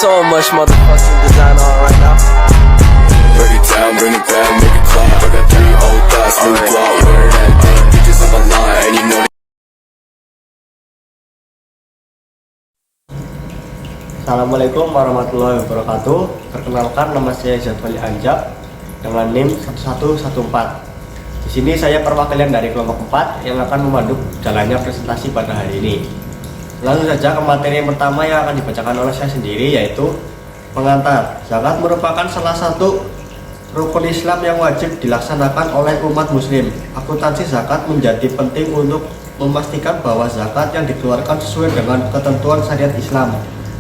so much motherfucking designer on right now. Break it down, bring it back, make it clap. I got 3 old thoughts, new guap, wear that thing. Bitches on my line, and you know. Assalamualaikum warahmatullahi wabarakatuh. Perkenalkan, nama saya Jadwali Anjak dengan NIM 1114. Di sini saya perwakilan dari kelompok 4 yang akan memandu jalannya presentasi pada hari ini. Langsung saja ke materi yang pertama yang akan dibacakan oleh saya sendiri, yaitu pengantar. Zakat merupakan salah satu rukun Islam yang wajib dilaksanakan oleh umat muslim. Akuntansi zakat menjadi penting untuk memastikan bahwa zakat yang dikeluarkan sesuai dengan ketentuan syariat Islam.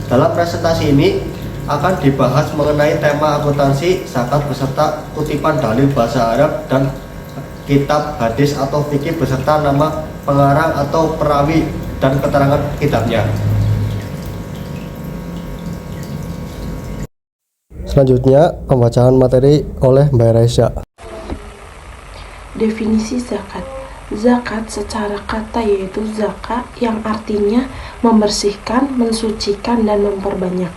Dalam presentasi ini akan dibahas mengenai tema akuntansi zakat beserta kutipan dalil bahasa Arab dan kitab hadis atau fikih beserta nama pengarang atau perawi dan keterangan kitabnya. Selanjutnya pembacaan materi oleh Mbak Raisya. Definisi zakat. Zakat secara kata yaitu zakat yang artinya membersihkan, mensucikan, dan memperbanyak.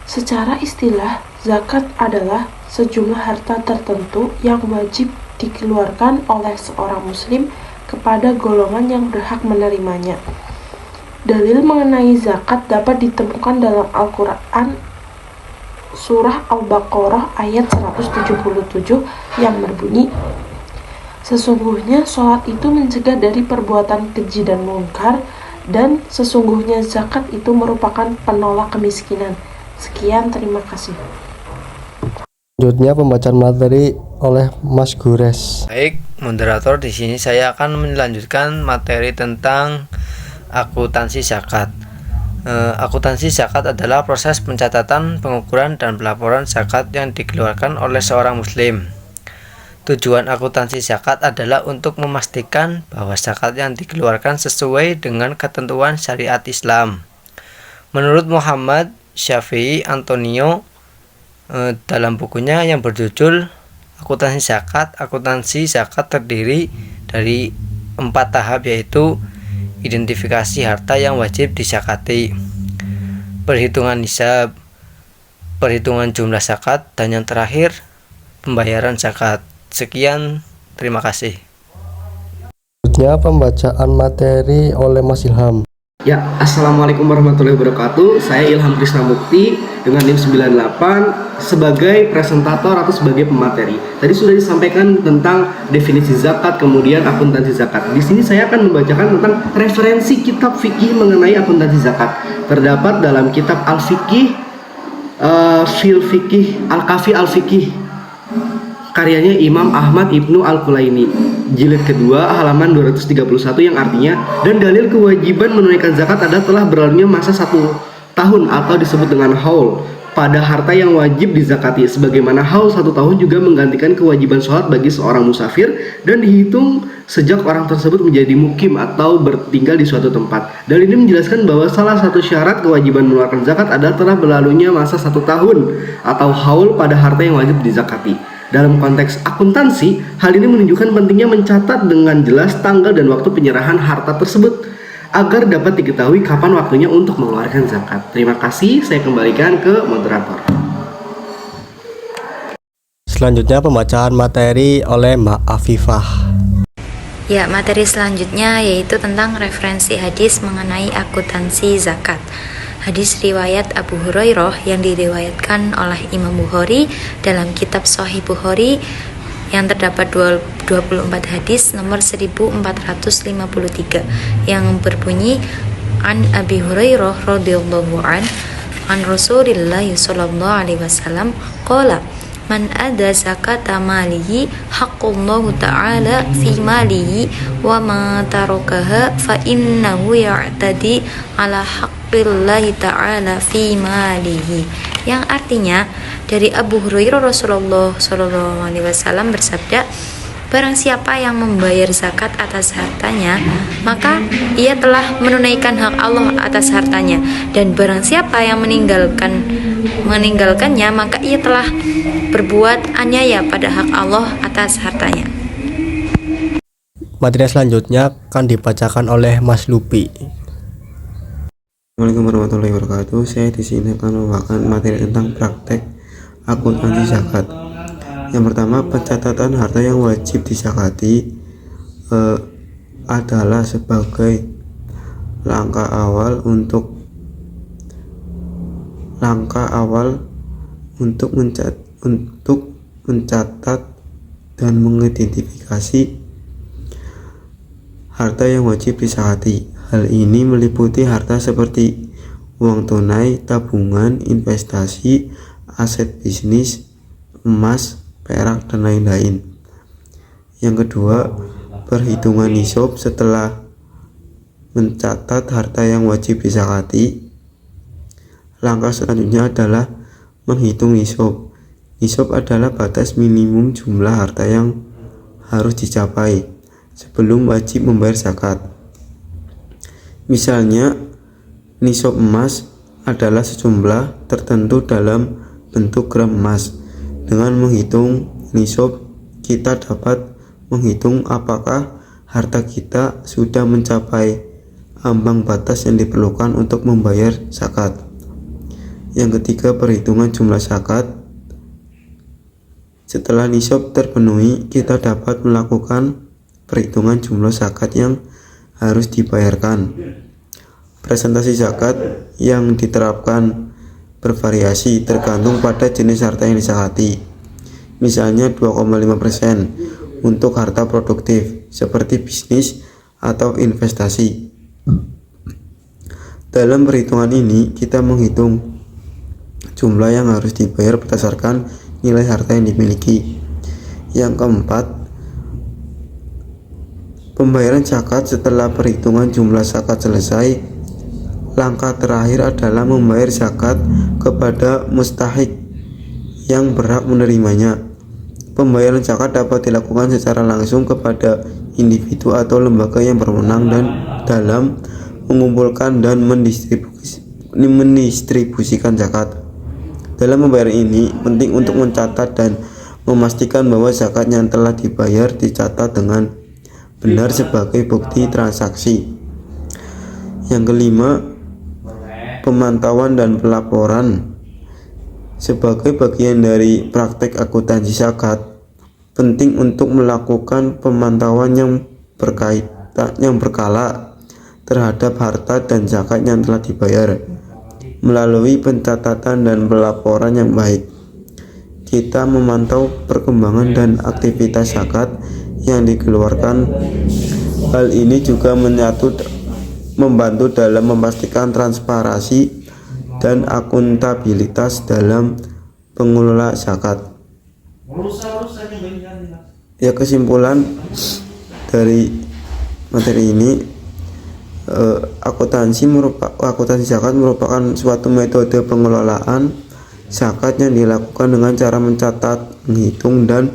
Secara istilah, zakat adalah sejumlah harta tertentu yang wajib dikeluarkan oleh seorang muslim kepada golongan yang berhak menerimanya. Dalil mengenai zakat dapat ditemukan dalam Al-Quran Surah Al-Baqarah ayat 177 yang berbunyi, sesungguhnya sholat itu mencegah dari perbuatan keji dan mungkar, dan sesungguhnya zakat itu merupakan penolak kemiskinan. Sekian, terima kasih. Selanjutnya pembacaan materi oleh Mas Gures. Baik, moderator, di sini saya akan melanjutkan materi tentang akuntansi zakat. Akuntansi zakat adalah proses pencatatan, pengukuran, dan pelaporan zakat yang dikeluarkan oleh seorang muslim. Tujuan akuntansi zakat adalah untuk memastikan bahwa zakat yang dikeluarkan sesuai dengan ketentuan syariat Islam. Menurut Muhammad Syafi'i Antonio dalam bukunya yang berjudul Akuntansi zakat terdiri dari 4 tahap, yaitu identifikasi harta yang wajib dizakati, perhitungan nisab, perhitungan jumlah zakat, dan yang terakhir pembayaran zakat. Sekian, terima kasih. Selanjutnya pembacaan materi oleh Mas Ilham. Ya, Assalamualaikum warahmatullahi wabarakatuh. Saya Ilham Krisnamukti dengan NIM 98 sebagai presentator atau sebagai pemateri. Tadi sudah disampaikan tentang definisi zakat, kemudian akuntansi zakat. Di sini saya akan membacakan tentang referensi kitab fikih mengenai akuntansi zakat. Terdapat dalam kitab Al-Fiqih, Fil Fiqih, Al-Kafi Al-Fiqih, karyanya Imam Ahmad Ibnu Al-Kulaini, jilid kedua halaman 231, yang artinya, dan dalil kewajiban menunaikan zakat adalah telah berlalunya masa 1 tahun atau disebut dengan haul pada harta yang wajib dizakati, sebagaimana haul 1 tahun juga menggantikan kewajiban sholat bagi seorang musafir dan dihitung sejak orang tersebut menjadi mukim atau bertinggal di suatu tempat. Dalil ini menjelaskan bahwa salah satu syarat kewajiban mengeluarkan zakat adalah telah berlalunya masa 1 tahun atau haul pada harta yang wajib dizakati. Dalam konteks akuntansi, hal ini menunjukkan pentingnya mencatat dengan jelas tanggal dan waktu penyerahan harta tersebut agar dapat diketahui kapan waktunya untuk mengeluarkan zakat. Terima kasih, saya kembalikan ke moderator. Selanjutnya pembacaan materi oleh Mbak Afifah. Ya, materi selanjutnya yaitu tentang referensi hadis mengenai akuntansi zakat. Hadis riwayat Abu Hurairah yang diriwayatkan oleh Imam Bukhari dalam kitab Sahih Bukhari yang terdapat 24 hadis nomor 1453 yang berbunyi, an Abi Hurairah radhiyallahu an Rasulillah sallallahu alaihi wasallam qala, man ada zakata malihi haqqullahu ta'ala fi malihi wa ma tarakaha fa innahu ya'tadi ala haqqillahi ta'ala fi malihi, yang artinya dari Abu Hurairah Rasulullah sallallahu alaihi wasallam bersabda, barang siapa yang membayar zakat atas hartanya, maka ia telah menunaikan hak Allah atas hartanya, dan barang siapa yang meninggalkannya, maka ia telah berbuat aniaya pada hak Allah atas hartanya. Materi selanjutnya akan dibacakan oleh Mas Lupi. Assalamualaikum warahmatullahi wabarakatuh. Saya di sini akan membawakan materi tentang praktek akuntansi zakat. Yang pertama, pencatatan harta yang wajib dizakati adalah sebagai langkah awal untuk mencatat dan mengidentifikasi harta yang wajib dizakati. Hal ini meliputi harta seperti uang tunai, tabungan, investasi, aset bisnis, emas, perak, dan lain-lain. Yang kedua, perhitungan nisab. Setelah mencatat harta yang wajib dizakati, langkah selanjutnya adalah menghitung nisab. Nisab adalah batas minimum jumlah harta yang harus dicapai sebelum wajib membayar zakat. Misalnya, nisab emas adalah sejumlah tertentu dalam bentuk gram emas. Dengan menghitung nisab, kita dapat menghitung apakah harta kita sudah mencapai ambang batas yang diperlukan untuk membayar zakat. Yang ketiga, perhitungan jumlah zakat. Setelah nisab terpenuhi, kita dapat melakukan perhitungan jumlah zakat yang harus dibayarkan. Presentasi zakat yang diterapkan bervariasi tergantung pada jenis harta yang dizakati. Misalnya 2,5% untuk harta produktif seperti bisnis atau investasi. Dalam perhitungan ini, kita menghitung jumlah yang harus dibayar berdasarkan nilai harta yang dimiliki. Yang keempat, pembayaran zakat. Setelah perhitungan jumlah zakat selesai, langkah terakhir adalah membayar zakat kepada mustahik yang berhak menerimanya. Pembayaran zakat dapat dilakukan secara langsung kepada individu atau lembaga yang berwenang dan dalam mengumpulkan dan mendistribusikan zakat. Dalam membayar ini, penting untuk mencatat dan memastikan bahwa zakat yang telah dibayar dicatat dengan benar sebagai bukti transaksi. Yang kelima, pemantauan dan pelaporan. Sebagai bagian dari praktek akuntansi zakat, penting untuk melakukan pemantauan yang berkala terhadap harta dan zakat yang telah dibayar. Melalui pencatatan dan pelaporan yang baik, kita memantau perkembangan dan aktivitas zakat yang dikeluarkan. Hal ini juga membantu dalam memastikan transparansi dan akuntabilitas dalam pengelola zakat. Ya, kesimpulan dari materi ini, akuntansi zakat merupakan suatu metode pengelolaan zakat yang dilakukan dengan cara mencatat, menghitung, dan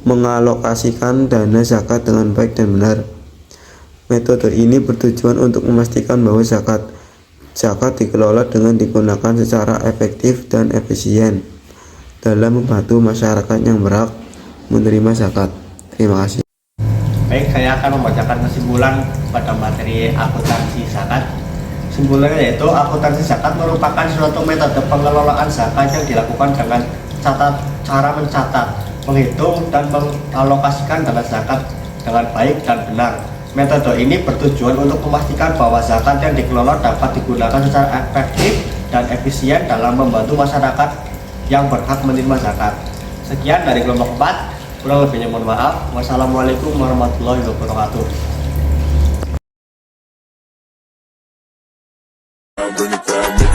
mengalokasikan dana zakat dengan baik dan benar. Metode ini bertujuan untuk memastikan bahwa zakat dikelola dengan digunakan secara efektif dan efisien dalam membantu masyarakat yang berhak menerima zakat. Terima kasih. Baik, saya akan membacakan kesimpulan pada materi akuntansi zakat. Kesimpulannya yaitu akuntansi zakat merupakan suatu metode pengelolaan zakat yang dilakukan dengan cara mencatat, menghitung, dan mengalokasikan dana zakat dengan baik dan benar. Metode ini bertujuan untuk memastikan bahwa zakat yang dikelola dapat digunakan secara efektif dan efisien dalam membantu masyarakat yang berhak menerima zakat. Sekian dari kelompok 4. Kurang lebihnya mohon maaf. Wassalamualaikum warahmatullahi wabarakatuh. Bring it down,